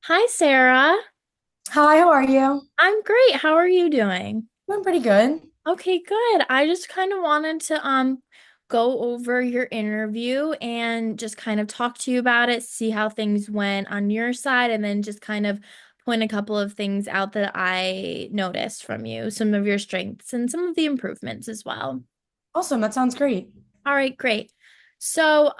Hi, Sarah. Hi, how are you? I'm great. How are you doing? Doing pretty good. Okay, good. I just kind of wanted to go over your interview and just kind of talk to you about it, see how things went on your side, and then just kind of point a couple of things out that I noticed from you, some of your strengths and some of the improvements as well. Awesome, that sounds great. All right, great. So,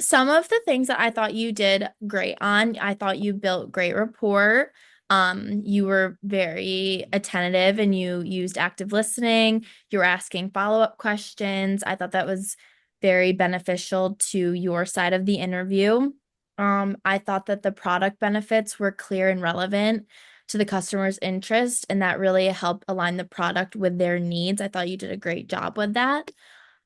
some of the things that I thought you did great on, I thought you built great rapport. You were very attentive and you used active listening. You were asking follow-up questions. I thought that was very beneficial to your side of the interview. I thought that the product benefits were clear and relevant to the customer's interest, and that really helped align the product with their needs. I thought you did a great job with that.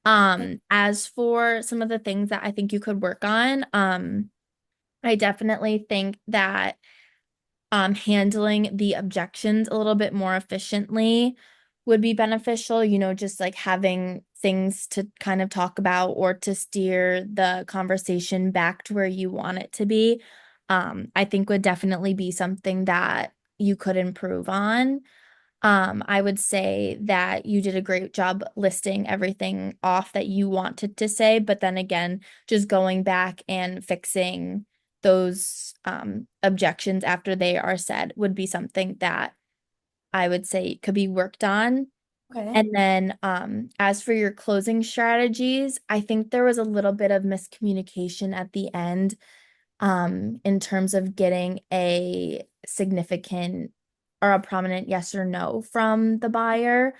As for some of the things that I think you could work on, I definitely think that handling the objections a little bit more efficiently would be beneficial, just like having things to kind of talk about or to steer the conversation back to where you want it to be. I think would definitely be something that you could improve on. I would say that you did a great job listing everything off that you wanted to say, but then again, just going back and fixing those objections after they are said would be something that I would say could be worked on. Okay. And then as for your closing strategies, I think there was a little bit of miscommunication at the end in terms of getting a significant or a prominent yes or no from the buyer.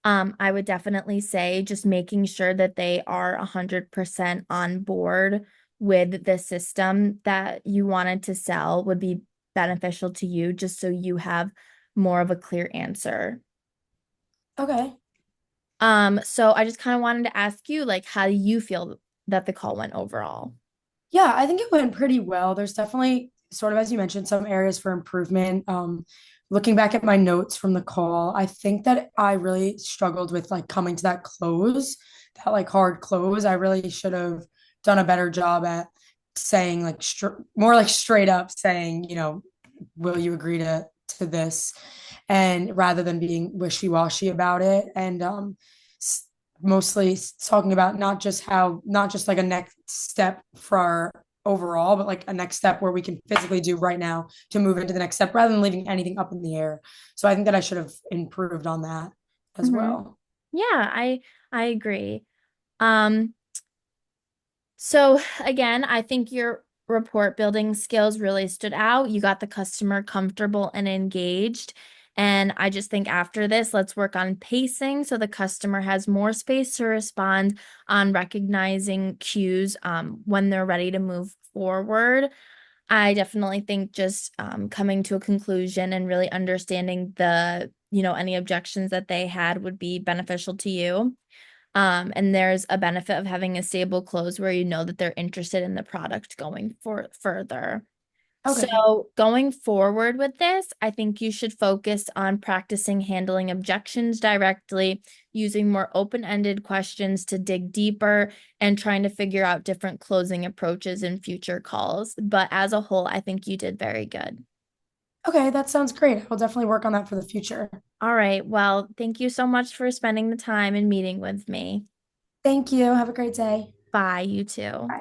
I would definitely say just making sure that they are 100% on board with the system that you wanted to sell would be beneficial to you, just so you have more of a clear answer. Okay. So I just kind of wanted to ask you, like, how do you feel that the call went overall? Yeah, I think it went pretty well. There's definitely, sort of as you mentioned, some areas for improvement. Looking back at my notes from the call, I think that I really struggled with like coming to that close, that like hard close. I really should have done a better job at saying like more like straight up saying, will you agree to this? And rather than being wishy-washy about it. And mostly talking about not just like a next step for our overall, but like a next step where we can physically do right now to move into the next step rather than leaving anything up in the air. So I think that I should have improved on that as Mhm. well. Yeah, I agree. Um, so again, I think your report building skills really stood out. You got the customer comfortable and engaged. And I just think after this, let's work on pacing so the customer has more space to respond on recognizing cues when they're ready to move forward. I definitely think just coming to a conclusion and really understanding any objections that they had would be beneficial to you. And there's a benefit of having a stable close where you know that they're interested in the product going for further. Okay. So, going forward with this, I think you should focus on practicing handling objections directly, using more open-ended questions to dig deeper, and trying to figure out different closing approaches in future calls. But as a whole, I think you did very good. Okay, that sounds great. I'll definitely work on that for the future. All right. Well, thank you so much for spending the time and meeting with me. Thank you. Have a great day. Bye, you too. Bye.